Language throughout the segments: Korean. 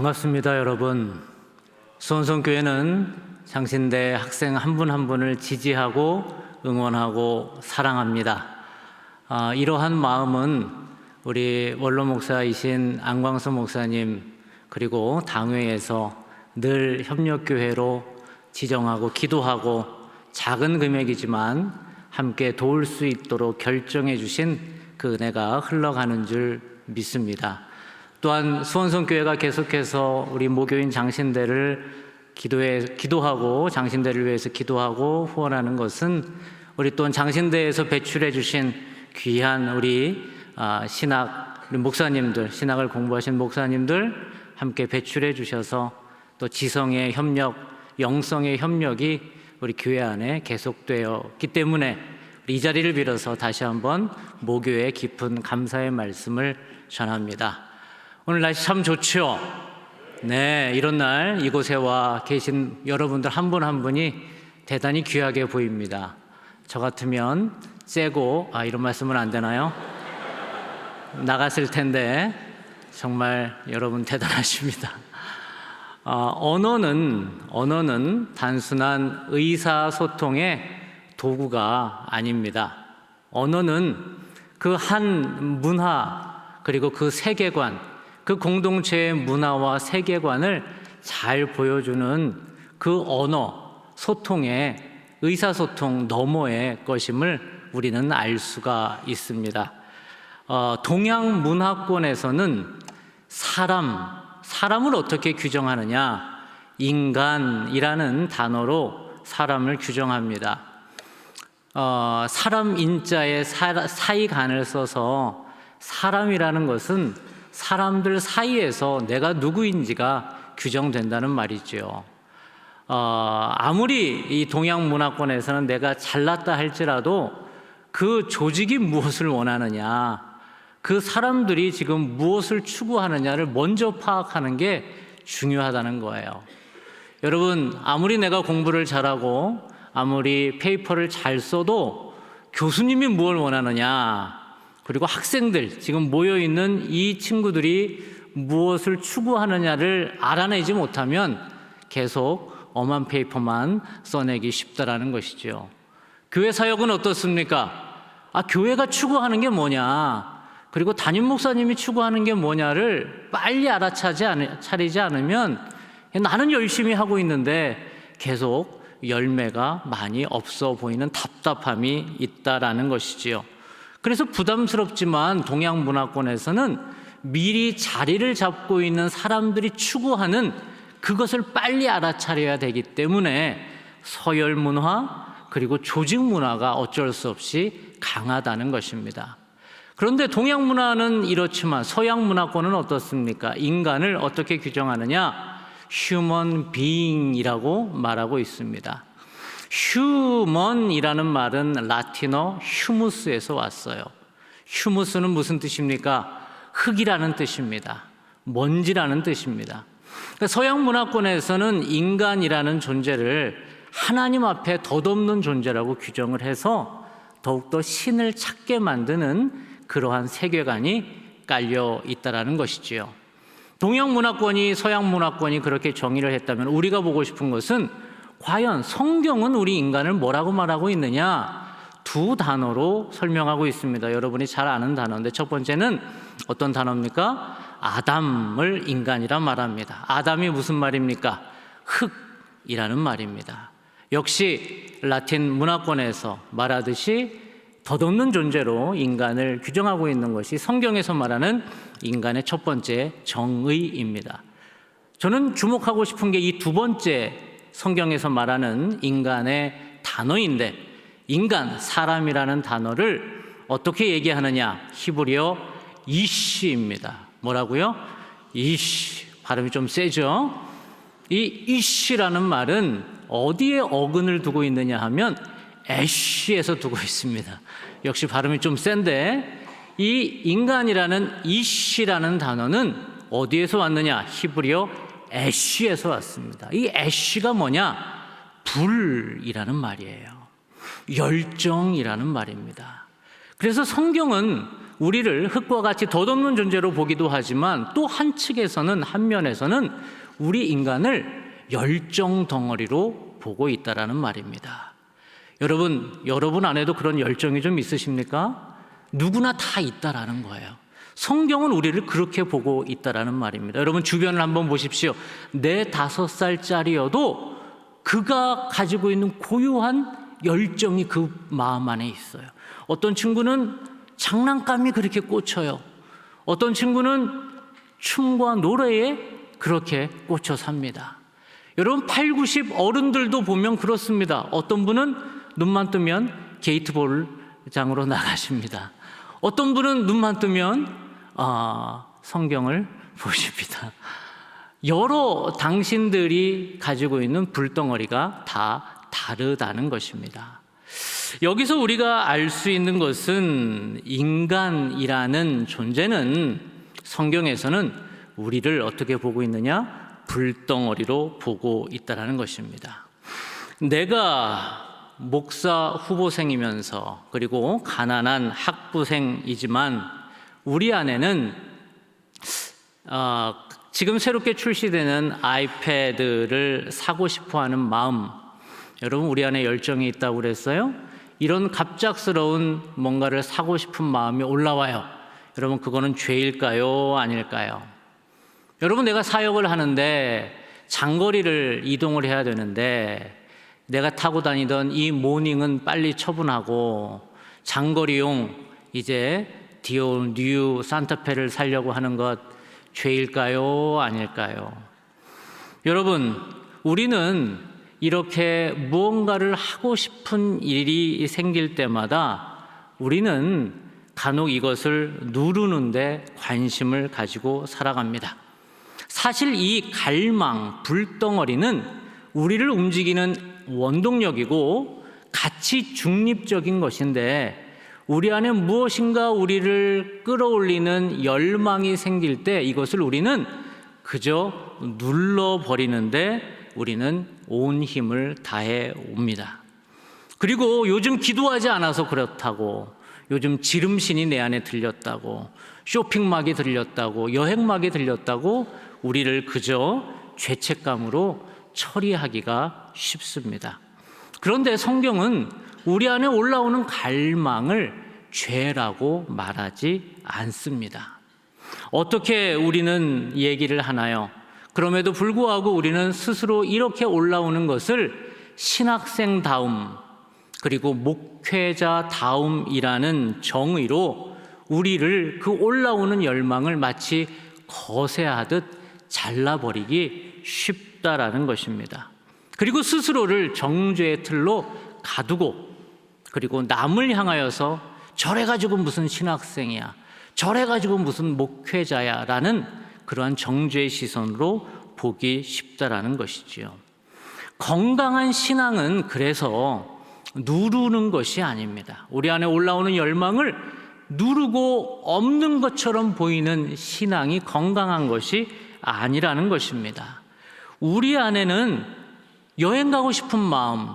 반갑습니다, 여러분. 수원성교회는 장신대 학생 한 분 한 분을 지지하고 응원하고 사랑합니다. 이러한 마음은 우리 원로 목사이신 안광수 목사님 그리고 당회에서 늘 협력교회로 지정하고 기도하고 작은 금액이지만 함께 도울 수 있도록 결정해 주신 그 은혜가 흘러가는 줄 믿습니다. 또한 수원성교회가 계속해서 우리 모교인 장신대를 기도하고 장신대를 위해서 기도하고 후원하는 것은 우리 또한 장신대에서 배출해 주신 귀한 우리 우리 목사님들, 신학을 공부하신 목사님들 함께 배출해 주셔서 또 지성의 협력, 영성의 협력이 우리 교회 안에 계속되었기 때문에 이 자리를 빌어서 다시 한번 모교의 깊은 감사의 말씀을 전합니다. 오늘 날씨 참 좋죠? 네, 이런 날 이곳에 와 계신 여러분들 한 분 한 분이 대단히 귀하게 보입니다. 저 같으면 째고, 이런 말씀은 안 되나요? 나갔을 텐데 정말 여러분 대단하십니다. 언어는 단순한 의사소통의 도구가 아닙니다. 언어는 그 한 문화 그리고 그 세계관, 그 공동체의 문화와 세계관을 잘 보여주는 그 언어, 소통의 의사소통 너머의 것임을 우리는 알 수가 있습니다. 동양 문화권에서는 사람을 어떻게 규정하느냐? 인간이라는 단어로 사람을 규정합니다. 사람 인자에 사이간을 써서 사람이라는 것은 사람들 사이에서 내가 누구인지가 규정된다는 말이죠. 아무리 이 동양 문화권에서는 내가 잘났다 할지라도 그 조직이 무엇을 원하느냐, 그 사람들이 지금 무엇을 추구하느냐를 먼저 파악하는 게 중요하다는 거예요. 여러분, 아무리 내가 공부를 잘하고 아무리 페이퍼를 잘 써도 교수님이 뭘 원하느냐, 그리고 학생들, 지금 모여있는 이 친구들이 무엇을 추구하느냐를 알아내지 못하면 계속 엄한 페이퍼만 써내기 쉽다라는 것이죠. 교회 사역은 어떻습니까? 교회가 추구하는 게 뭐냐, 그리고 담임 목사님이 추구하는 게 뭐냐를 빨리 알아차리지 않으면 나는 열심히 하고 있는데 계속 열매가 많이 없어 보이는 답답함이 있다라는 것이지요. 그래서 부담스럽지만 동양 문화권에서는 미리 자리를 잡고 있는 사람들이 추구하는 그것을 빨리 알아차려야 되기 때문에 서열 문화 그리고 조직 문화가 어쩔 수 없이 강하다는 것입니다. 그런데 동양 문화는 이렇지만 서양 문화권은 어떻습니까? 인간을 어떻게 규정하느냐? 휴먼 비잉이라고 말하고 있습니다. 휴먼이라는 말은 라틴어 휴무스에서 왔어요. 휴무스는 무슨 뜻입니까? 흙이라는 뜻입니다. 먼지라는 뜻입니다. 서양 문화권에서는 인간이라는 존재를 하나님 앞에 덧없는 존재라고 규정을 해서 더욱더 신을 찾게 만드는 그러한 세계관이 깔려 있다는 것이지요. 동양 문화권이 서양 문화권이 그렇게 정의를 했다면 우리가 보고 싶은 것은 과연 성경은 우리 인간을 뭐라고 말하고 있느냐? 두 단어로 설명하고 있습니다. 여러분이 잘 아는 단어인데 첫 번째는 어떤 단어입니까? 아담을 인간이라 말합니다. 아담이 무슨 말입니까? 흙이라는 말입니다. 역시 라틴 문화권에서 말하듯이 덧없는 존재로 인간을 규정하고 있는 것이 성경에서 말하는 인간의 첫 번째 정의입니다. 저는 주목하고 싶은 게 이 두 번째 성경에서 말하는 인간의 단어인데, 인간, 사람이라는 단어를 어떻게 얘기하느냐? 히브리어 이시입니다. 뭐라고요? 이시. 발음이 좀 세죠? 이 이시라는 말은 어디에 어근을 두고 있느냐 하면 애쉬에서 두고 있습니다. 역시 발음이 좀 센데, 이 인간이라는 이시라는 단어는 어디에서 왔느냐? 히브리어 애쉬에서 왔습니다. 이 애쉬가 뭐냐? 불이라는 말이에요. 열정이라는 말입니다. 그래서 성경은 우리를 흙과 같이 덧없는 존재로 보기도 하지만 또 한 면에서는 우리 인간을 열정 덩어리로 보고 있다라는 말입니다. 여러분 안에도 그런 열정이 좀 있으십니까? 누구나 다 있다라는 거예요. 성경은 우리를 그렇게 보고 있다라는 말입니다. 여러분 주변을 한번 보십시오. 4-5살짜리여도 그가 가지고 있는 고유한 열정이 그 마음 안에 있어요. 어떤 친구는 장난감이 그렇게 꽂혀요. 어떤 친구는 춤과 노래에 그렇게 꽂혀 삽니다. 여러분 8, 90 어른들도 보면 그렇습니다. 어떤 분은 눈만 뜨면 게이트볼장으로 나가십니다. 어떤 분은 눈만 뜨면 성경을 보십니다. 여러 당신들이 가지고 있는 불덩어리가 다 다르다는 것입니다. 여기서 우리가 알 수 있는 것은 인간이라는 존재는 성경에서는 우리를 어떻게 보고 있느냐? 불덩어리로 보고 있다는 것입니다. 내가 목사 후보생이면서 그리고 가난한 학부생이지만 우리 안에는 지금 새롭게 출시되는 아이패드를 사고 싶어하는 마음, 여러분 우리 안에 열정이 있다고 그랬어요? 이런 갑작스러운 뭔가를 사고 싶은 마음이 올라와요. 여러분 그거는 죄일까요? 아닐까요? 여러분 내가 사역을 하는데 장거리를 이동을 해야 되는데 내가 타고 다니던 이 모닝은 빨리 처분하고 장거리용 이제 디올 뉴 산타페를 사려고 하는 것 죄일까요? 아닐까요? 여러분 우리는 이렇게 무언가를 하고 싶은 일이 생길 때마다 우리는 간혹 이것을 누르는데 관심을 가지고 살아갑니다. 사실 이 갈망, 불덩어리는 우리를 움직이는 원동력이고 가치 중립적인 것인데 우리 안에 무엇인가 우리를 끌어올리는 열망이 생길 때 이것을 우리는 그저 눌러버리는데 우리는 온 힘을 다해 옵니다. 그리고 요즘 기도하지 않아서 그렇다고, 요즘 지름신이 내 안에 들렸다고, 쇼핑막이 들렸다고, 여행막이 들렸다고 우리를 그저 죄책감으로 처리하기가 쉽습니다. 그런데 성경은 우리 안에 올라오는 갈망을 죄라고 말하지 않습니다. 어떻게 우리는 얘기를 하나요? 그럼에도 불구하고 우리는 스스로 이렇게 올라오는 것을 신학생다움 그리고 목회자다움이라는 정의로 우리를 그 올라오는 열망을 마치 거세하듯 잘라버리기 쉽다라는 것입니다. 그리고 스스로를 정죄의 틀로 가두고 그리고 남을 향하여서 저래가지고 무슨 신학생이야, 저래가지고 무슨 목회자야 라는 그러한 정죄의 시선으로 보기 쉽다라는 것이지요. 건강한 신앙은 그래서 누르는 것이 아닙니다. 우리 안에 올라오는 열망을 누르고 없는 것처럼 보이는 신앙이 건강한 것이 아니라는 것입니다. 우리 안에는 여행 가고 싶은 마음,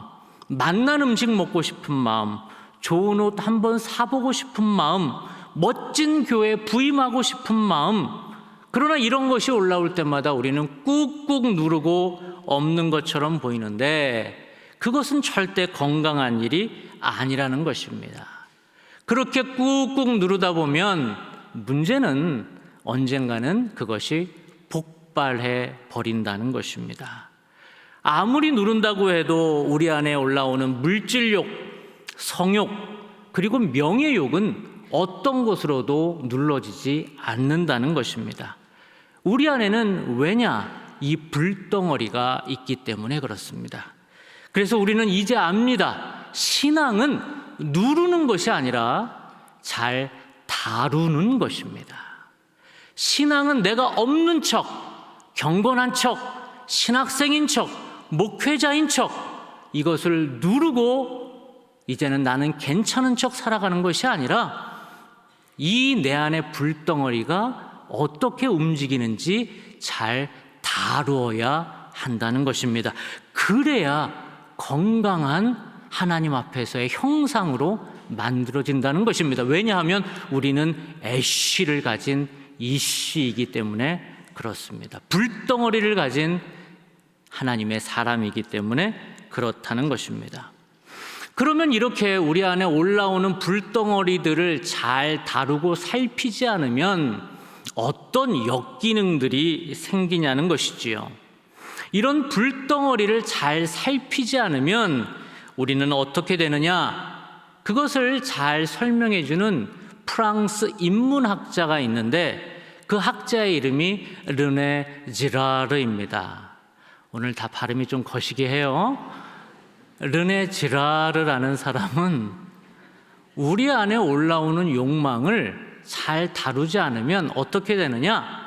맛난 음식 먹고 싶은 마음, 좋은 옷 한번 사보고 싶은 마음, 멋진 교회에 부임하고 싶은 마음, 그러나 이런 것이 올라올 때마다 우리는 꾹꾹 누르고 없는 것처럼 보이는데 그것은 절대 건강한 일이 아니라는 것입니다. 그렇게 꾹꾹 누르다 보면 문제는 언젠가는 그것이 폭발해 버린다는 것입니다. 아무리 누른다고 해도 우리 안에 올라오는 물질욕, 성욕, 그리고 명예욕은 어떤 것으로도 눌러지지 않는다는 것입니다. 우리 안에는 왜냐? 이 불덩어리가 있기 때문에 그렇습니다. 그래서 우리는 이제 압니다. 신앙은 누르는 것이 아니라 잘 다루는 것입니다. 신앙은 내가 없는 척, 경건한 척, 신학생인 척, 목회자인 척 이것을 누르고 이제는 나는 괜찮은 척 살아가는 것이 아니라 이 내 안의 불덩어리가 어떻게 움직이는지 잘 다루어야 한다는 것입니다. 그래야 건강한 하나님 앞에서의 형상으로 만들어진다는 것입니다. 왜냐하면 우리는 애쉬를 가진 이씨이기 때문에 그렇습니다. 불덩어리를 가진 하나님의 사람이기 때문에 그렇다는 것입니다. 그러면 이렇게 우리 안에 올라오는 불덩어리들을 잘 다루고 살피지 않으면 어떤 역기능들이 생기냐는 것이지요. 이런 불덩어리를 잘 살피지 않으면 우리는 어떻게 되느냐? 그것을 잘 설명해 주는 프랑스 인문학자가 있는데 그 학자의 이름이 르네 지라르입니다. 오늘 다 발음이 좀 거시기 해요. 르네 지라르라는 사람은 우리 안에 올라오는 욕망을 잘 다루지 않으면 어떻게 되느냐?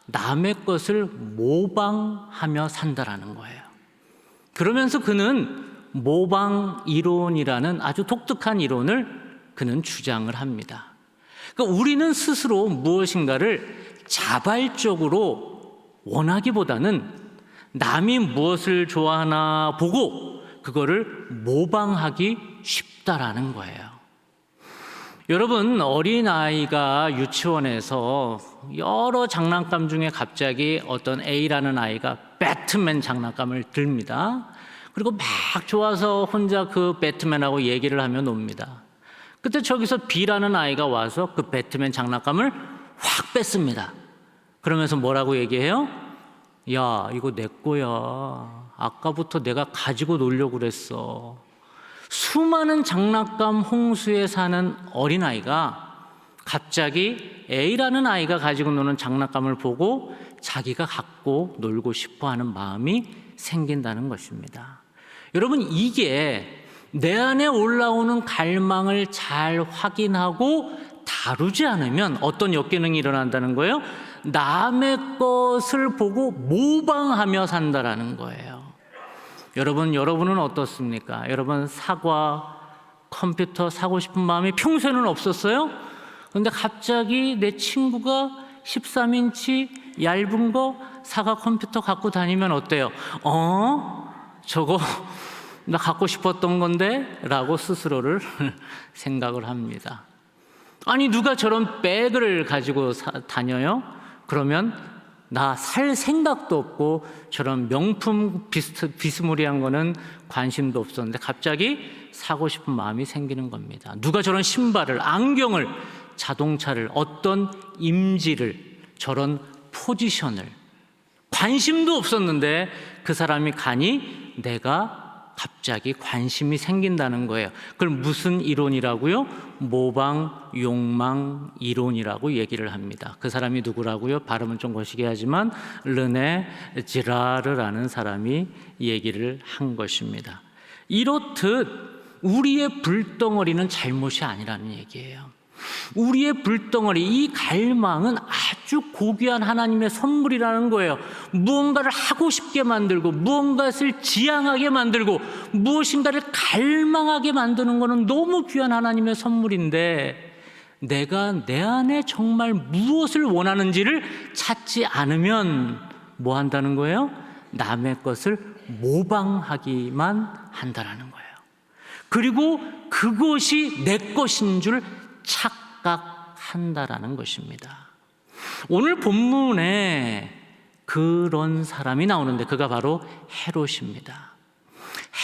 남의 것을 모방하며 산다라는 거예요. 그러면서 그는 모방 이론이라는 아주 독특한 이론을 그는 주장을 합니다. 그러니까 우리는 스스로 무엇인가를 자발적으로 원하기보다는 남이 무엇을 좋아하나 보고 그거를 모방하기 쉽다라는 거예요. 여러분, 어린아이가 유치원에서 여러 장난감 중에 갑자기 어떤 A라는 아이가 배트맨 장난감을 듭니다. 그리고 막 좋아서 혼자 그 배트맨하고 얘기를 하며 놉니다. 그때 저기서 B라는 아이가 와서 그 배트맨 장난감을 확 뺐습니다. 그러면서 뭐라고 얘기해요? 야, 이거 내 거야. 아까부터 내가 가지고 놀려고 그랬어. 수많은 장난감 홍수에 사는 어린아이가 갑자기 A라는 아이가 가지고 노는 장난감을 보고 자기가 갖고 놀고 싶어하는 마음이 생긴다는 것입니다. 여러분, 이게 내 안에 올라오는 갈망을 잘 확인하고 다루지 않으면 어떤 역기능이 일어난다는 거예요? 남의 것을 보고 모방하며 산다라는 거예요. 여러분은 어떻습니까? 여러분, 사과, 컴퓨터 사고 싶은 마음이 평소에는 없었어요? 그런데 갑자기 내 친구가 13인치 얇은 거 사과 컴퓨터 갖고 다니면 어때요? 저거 나 갖고 싶었던 건데? 라고 스스로를 생각을 합니다. 아니, 누가 저런 백을 가지고 다녀요? 그러면 나 살 생각도 없고 저런 명품 비스무리한 거는 관심도 없었는데 갑자기 사고 싶은 마음이 생기는 겁니다. 누가 저런 신발을, 안경을, 자동차를, 어떤 임지를, 저런 포지션을, 관심도 없었는데 그 사람이 가니 내가 갑자기 관심이 생긴다는 거예요. 그걸 무슨 이론이라고요? 모방 욕망 이론이라고 얘기를 합니다. 그 사람이 누구라고요? 발음은 좀 거시기 하지만 르네 지라르라는 사람이 얘기를 한 것입니다. 이렇듯 우리의 불덩어리는 잘못이 아니라는 얘기예요. 우리의 불덩어리, 이 갈망은 아주 고귀한 하나님의 선물이라는 거예요. 무언가를 하고 싶게 만들고, 무언가를 지향하게 만들고, 무엇인가를 갈망하게 만드는 것은 너무 귀한 하나님의 선물인데, 내가 내 안에 정말 무엇을 원하는지를 찾지 않으면 뭐 한다는 거예요? 남의 것을 모방하기만 한다는 거예요. 그리고 그것이 내 것인 줄 착각한다라는 것입니다. 오늘 본문에 그런 사람이 나오는데 그가 바로 헤롯입니다.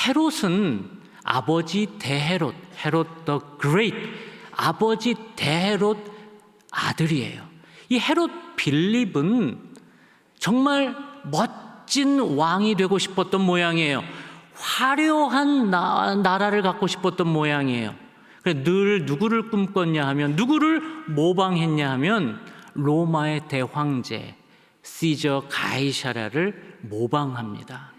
헤롯은 아버지 대헤롯, 헤롯 더 그레이트, 아버지 대헤롯 아들이에요. 이 헤롯 빌립은 정말 멋진 왕이 되고 싶었던 모양이에요. 화려한 나라를 갖고 싶었던 모양이에요. 늘 누구를 꿈꿨냐 하면, 누구를 모방했냐 하면 로마의 대황제 시저 가이사랴를 모방합니다.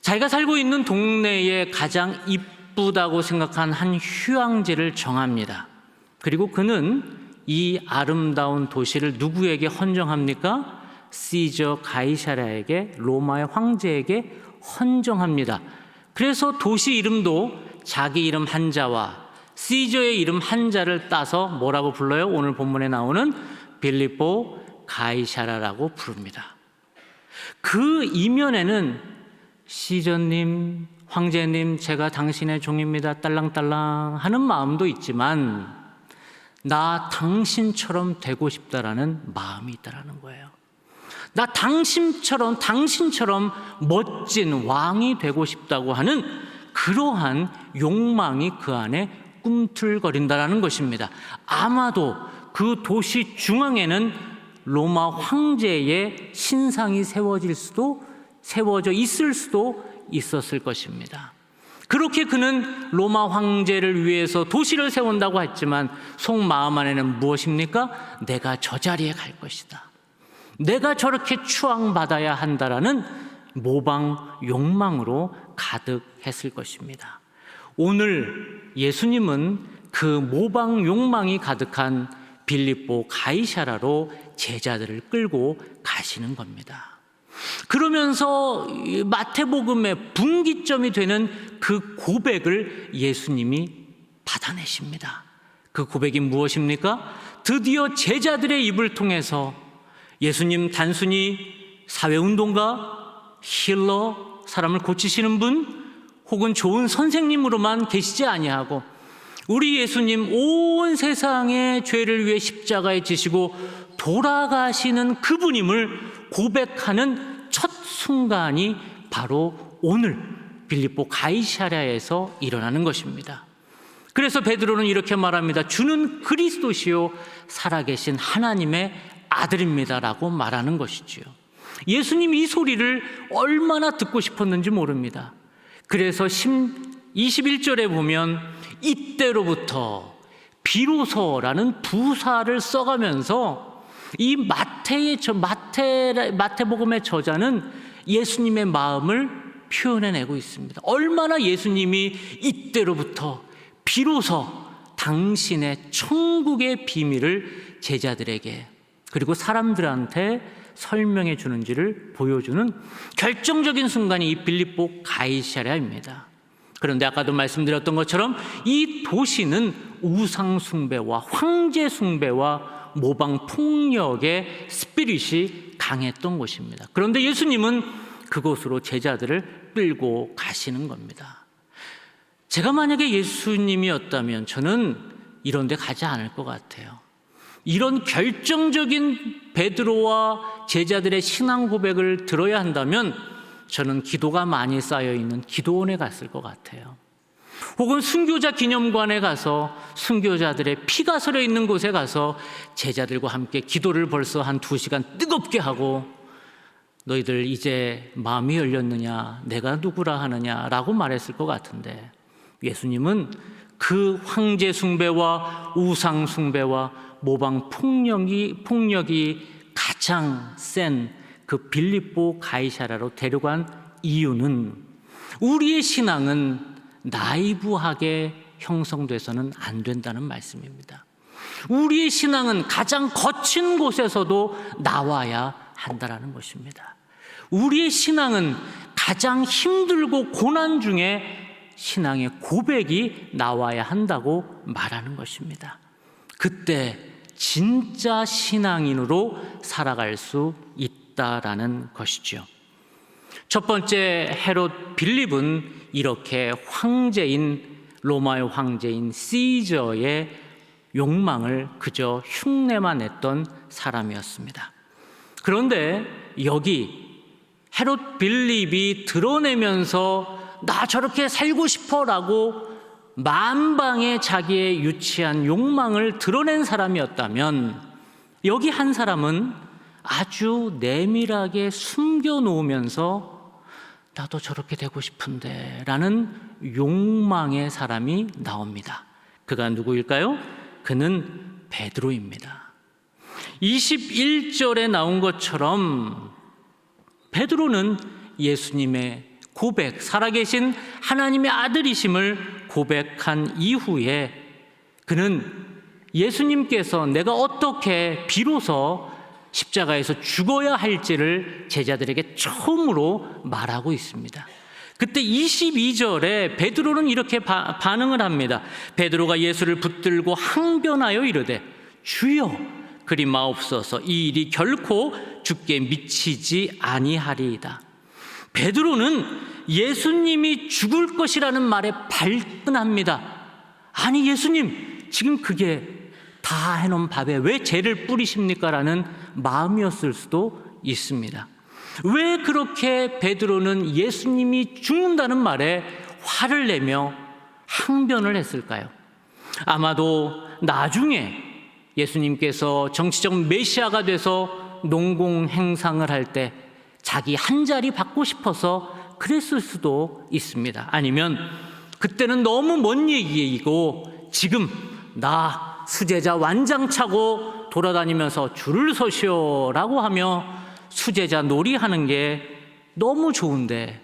자기가 살고 있는 동네에 가장 이쁘다고 생각한 한 휴양지를 정합니다. 그리고 그는 이 아름다운 도시를 누구에게 헌정합니까? 시저 가이사랴에게, 로마의 황제에게 헌정합니다. 그래서 도시 이름도 자기 이름 한자와 시저의 이름 한자를 따서 뭐라고 불러요? 오늘 본문에 나오는 빌립보 가이사랴라고 부릅니다. 그 이면에는 시저님, 황제님, 제가 당신의 종입니다. 딸랑딸랑 하는 마음도 있지만 나 당신처럼 되고 싶다라는 마음이 있다라는 거예요. 나 당신처럼 멋진 왕이 되고 싶다고 하는 그러한 욕망이 그 안에 꿈틀거린다라는 것입니다. 아마도 그 도시 중앙에는 로마 황제의 신상이 세워져 있을 수도 있었을 것입니다. 그렇게 그는 로마 황제를 위해서 도시를 세운다고 했지만 속마음 안에는 무엇입니까? 내가 저 자리에 갈 것이다. 내가 저렇게 추앙받아야 한다라는 모방 욕망으로 가득했을 것입니다. 오늘 예수님은 그 모방 욕망이 가득한 빌립보 가이사라로 제자들을 끌고 가시는 겁니다. 그러면서 마태복음의 분기점이 되는 그 고백을 예수님이 받아내십니다. 그 고백이 무엇입니까? 드디어 제자들의 입을 통해서 예수님 단순히 사회운동가, 힐러, 사람을 고치시는 분, 혹은 좋은 선생님으로만 계시지 아니하고 우리 예수님 온 세상의 죄를 위해 십자가에 지시고 돌아가시는 그분임을 고백하는 첫 순간이 바로 오늘 빌립보 가이사랴에서 일어나는 것입니다. 그래서 베드로는 이렇게 말합니다. 주는 그리스도시요 살아계신 하나님의 아들입니다라고 말하는 것이지요. 예수님이 이 소리를 얼마나 듣고 싶었는지 모릅니다. 그래서 21절에 보면 이때로부터 비로소라는 부사를 써가면서 이 마태복음의 저자는 예수님의 마음을 표현해내고 있습니다. 얼마나 예수님이 이때로부터 비로소 당신의 천국의 비밀을 제자들에게 그리고 사람들한테 설명해 주는지를 보여주는 결정적인 순간이 이 빌립보 가이사랴입니다. 그런데 아까도 말씀드렸던 것처럼 이 도시는 우상 숭배와 황제 숭배와 모방 폭력의 스피릿이 강했던 곳입니다. 그런데 예수님은 그곳으로 제자들을 끌고 가시는 겁니다. 제가 만약에 예수님이었다면 저는 이런 데 가지 않을 것 같아요. 이런 결정적인 베드로와 제자들의 신앙 고백을 들어야 한다면 저는 기도가 많이 쌓여있는 기도원에 갔을 것 같아요. 혹은 순교자 기념관에 가서 순교자들의 피가 서려 있는 곳에 가서 제자들과 함께 기도를 벌써 한 2시간 뜨겁게 하고 너희들 이제 마음이 열렸느냐, 내가 누구라 하느냐라고 말했을 것 같은데 예수님은 그 황제 숭배와 우상 숭배와 모방 폭력이 가장 센 그 빌립보 가이사랴로 데려간 이유는 우리의 신앙은 나이브하게 형성돼서는 안 된다는 말씀입니다. 우리의 신앙은 가장 거친 곳에서도 나와야 한다는 것입니다. 우리의 신앙은 가장 힘들고 고난 중에 신앙의 고백이 나와야 한다고 말하는 것입니다. 그때 진짜 신앙인으로 살아갈 수 있다라는 것이죠. 첫 번째 헤롯 빌립은 이렇게 로마의 황제인 시저의 욕망을 그저 흉내만 냈던 사람이었습니다. 그런데 여기 헤롯 빌립이 드러내면서 나 저렇게 살고 싶어라고 만방에 자기의 유치한 욕망을 드러낸 사람이었다면 여기 한 사람은 아주 내밀하게 숨겨놓으면서 나도 저렇게 되고 싶은데 라는 욕망의 사람이 나옵니다. 그가 누구일까요? 그는 베드로입니다. 21절에 나온 것처럼 베드로는 예수님의 고백, 살아계신 하나님의 아들이심을 고백한 이후에 그는 예수님께서 내가 어떻게 비로소 십자가에서 죽어야 할지를 제자들에게 처음으로 말하고 있습니다. 그때 22절에 베드로는 이렇게 반응을 합니다. 베드로가 예수를 붙들고 항변하여 이르되 주여 그리 마옵소서 이 일이 결코 주께 미치지 아니하리이다. 베드로는 예수님이 죽을 것이라는 말에 발끈합니다. 아니 예수님, 지금 그게 다 해놓은 밥에 왜 재를 뿌리십니까? 라는 마음이었을 수도 있습니다. 왜 그렇게 베드로는 예수님이 죽는다는 말에 화를 내며 항변을 했을까요? 아마도 나중에 예수님께서 정치적 메시아가 돼서 농공행상을 할 때 자기 한 자리 받고 싶어서 그랬을 수도 있습니다. 아니면 그때는 너무 먼 얘기이고 지금 나 수제자 완장차고 돌아다니면서 줄을 서시오라고 하며 수제자 놀이하는 게 너무 좋은데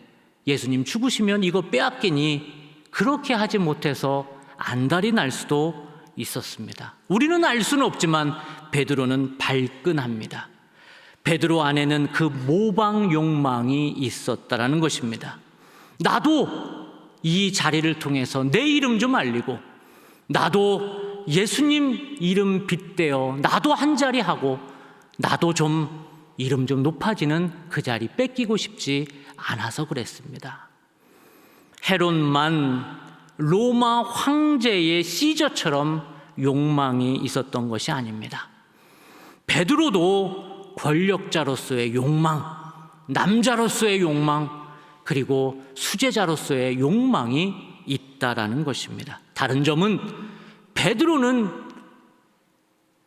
예수님 죽으시면 이거 빼앗기니 그렇게 하지 못해서 안달이 날 수도 있었습니다. 우리는 알 수는 없지만 베드로는 발끈합니다. 베드로 안에는 그 모방 욕망이 있었다라는 것입니다. 나도 이 자리를 통해서 내 이름 좀 알리고, 나도 예수님 이름 빗대어 나도 한 자리 하고, 나도 좀 이름 좀 높아지는 그 자리 뺏기고 싶지 않아서 그랬습니다. 헤롯만 로마 황제의 시저처럼 욕망이 있었던 것이 아닙니다. 베드로도 권력자로서의 욕망, 남자로서의 욕망, 그리고 수제자로서의 욕망이 있다라는 것입니다. 다른 점은 베드로는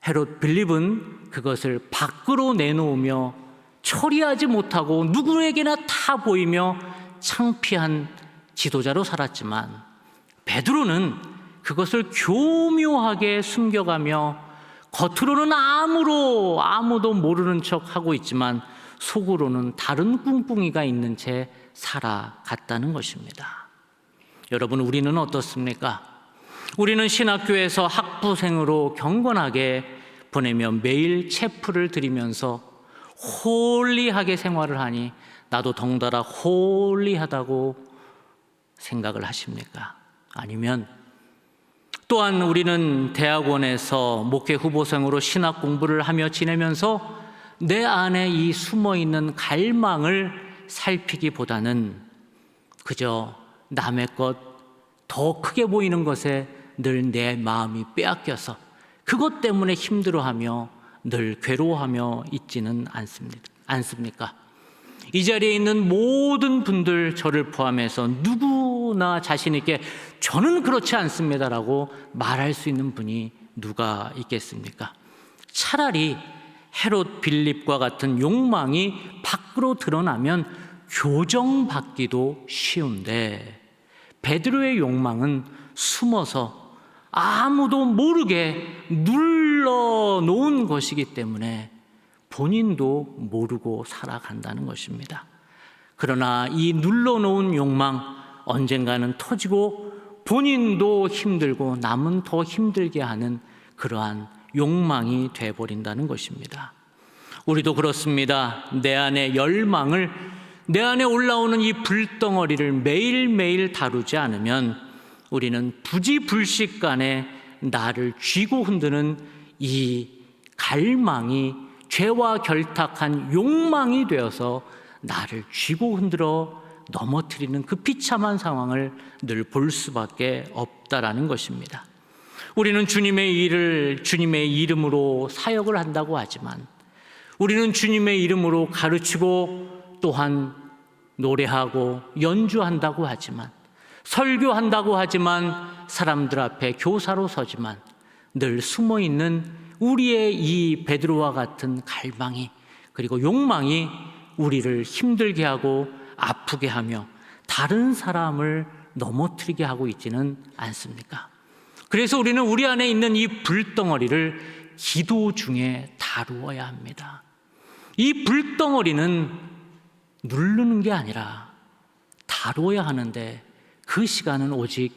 헤롯 빌립은 그것을 밖으로 내놓으며 처리하지 못하고 누구에게나 다 보이며 창피한 지도자로 살았지만, 베드로는 그것을 교묘하게 숨겨가며 겉으로는 아무도 모르는 척 하고 있지만 속으로는 다른 꿍꿍이가 있는 채 살아갔다는 것입니다. 여러분, 우리는 어떻습니까? 우리는 신학교에서 학부생으로 경건하게 보내며 매일 체프를 드리면서 홀리하게 생활을 하니 나도 덩달아 홀리하다고 생각을 하십니까? 아니면 또한 우리는 대학원에서 목회 후보생으로 신학 공부를 하며 지내면서 내 안에 이 숨어있는 갈망을 살피기보다는 그저 남의 것 더 크게 보이는 것에 늘 내 마음이 빼앗겨서 그것 때문에 힘들어하며 늘 괴로워하며 있지는 않습니까? 이 자리에 있는 모든 분들, 저를 포함해서 누구나 자신 있게 저는 그렇지 않습니다라고 말할 수 있는 분이 누가 있겠습니까? 차라리 헤롯 빌립과 같은 욕망이 밖으로 드러나면 교정받기도 쉬운데, 베드로의 욕망은 숨어서 아무도 모르게 눌러놓은 것이기 때문에 본인도 모르고 살아간다는 것입니다. 그러나 이 눌러놓은 욕망 언젠가는 터지고 본인도 힘들고 남은 더 힘들게 하는 그러한 욕망이 돼버린다는 것입니다. 우리도 그렇습니다. 내 안의 열망을, 내 안에 올라오는 이 불덩어리를 매일매일 다루지 않으면 우리는 부지불식간에 나를 쥐고 흔드는 이 갈망이 죄와 결탁한 욕망이 되어서 나를 쥐고 흔들어 넘어뜨리는 그 비참한 상황을 늘 볼 수밖에 없다라는 것입니다. 우리는 주님의 일을 주님의 이름으로 사역을 한다고 하지만, 우리는 주님의 이름으로 가르치고 또한 노래하고 연주한다고 하지만, 설교한다고 하지만, 사람들 앞에 교사로 서지만 늘 숨어있는 우리의 이 베드로와 같은 갈망이, 그리고 욕망이 우리를 힘들게 하고 아프게 하며 다른 사람을 넘어뜨리게 하고 있지는 않습니까? 그래서 우리는 우리 안에 있는 이 불덩어리를 기도 중에 다루어야 합니다. 이 불덩어리는 누르는 게 아니라 다루어야 하는데 그 시간은 오직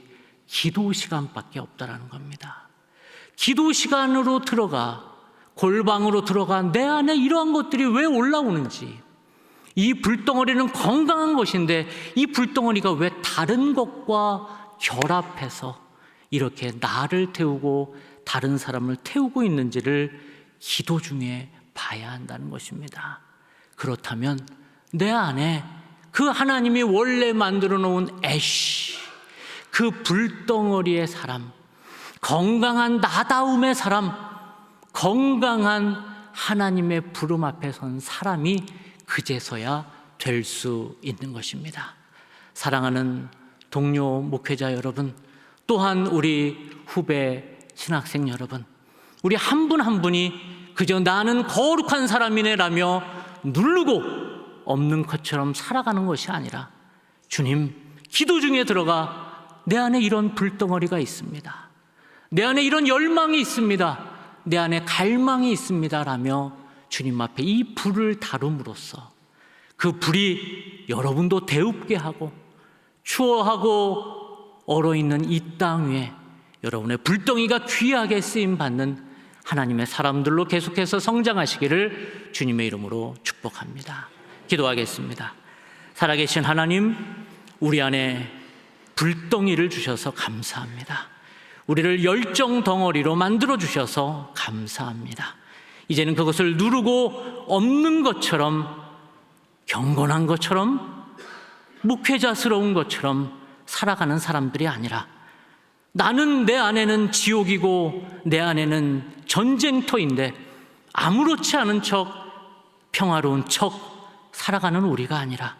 기도 시간밖에 없다라는 겁니다. 기도 시간으로 들어가, 골방으로 들어가 내 안에 이러한 것들이 왜 올라오는지, 이 불덩어리는 건강한 것인데 이 불덩어리가 왜 다른 것과 결합해서 이렇게 나를 태우고 다른 사람을 태우고 있는지를 기도 중에 봐야 한다는 것입니다. 그렇다면 내 안에 그 하나님이 원래 만들어 놓은 애쉬, 그 불덩어리의 사람, 건강한 나다움의 사람, 건강한 하나님의 부름 앞에 선 사람이 그제서야 될 수 있는 것입니다. 사랑하는 동료 목회자 여러분, 또한 우리 후배 신학생 여러분, 우리 한 분 한 분이 그저 나는 거룩한 사람이네라며 누르고 없는 것처럼 살아가는 것이 아니라, 주님, 기도 중에 들어가 내 안에 이런 불덩어리가 있습니다, 내 안에 이런 열망이 있습니다, 내 안에 갈망이 있습니다 라며 주님 앞에 이 불을 다룸으로써 그 불이 여러분도 대웁게 하고 추워하고 얼어있는 이 땅 위에 여러분의 불덩이가 귀하게 쓰임받는 하나님의 사람들로 계속해서 성장하시기를 주님의 이름으로 축복합니다. 기도하겠습니다. 살아계신 하나님, 우리 안에 불덩이를 주셔서 감사합니다. 우리를 열정 덩어리로 만들어 주셔서 감사합니다. 이제는 그것을 누르고 없는 것처럼, 경건한 것처럼, 목회자스러운 것처럼 살아가는 사람들이 아니라, 나는 내 안에는 지옥이고 내 안에는 전쟁터인데 아무렇지 않은 척, 평화로운 척 살아가는 우리가 아니라,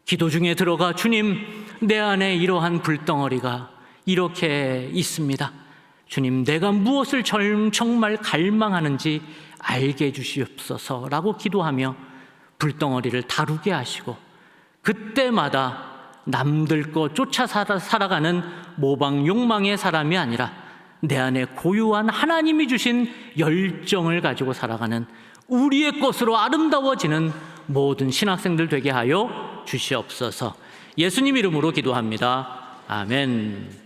기도 중에 들어가 주님, 내 안에 이러한 불덩어리가 이렇게 있습니다, 주님, 내가 무엇을 정말 갈망하는지 알게 해주시옵소서 라고 기도하며 불덩어리를 다루게 하시고, 그때마다 남들 거 쫓아 살아가는 모방 욕망의 사람이 아니라 내 안에 고유한 하나님이 주신 열정을 가지고 살아가는 우리의 것으로 아름다워지는 모든 신학생들 되게 하여 주시옵소서. 예수님 이름으로 기도합니다. 아멘.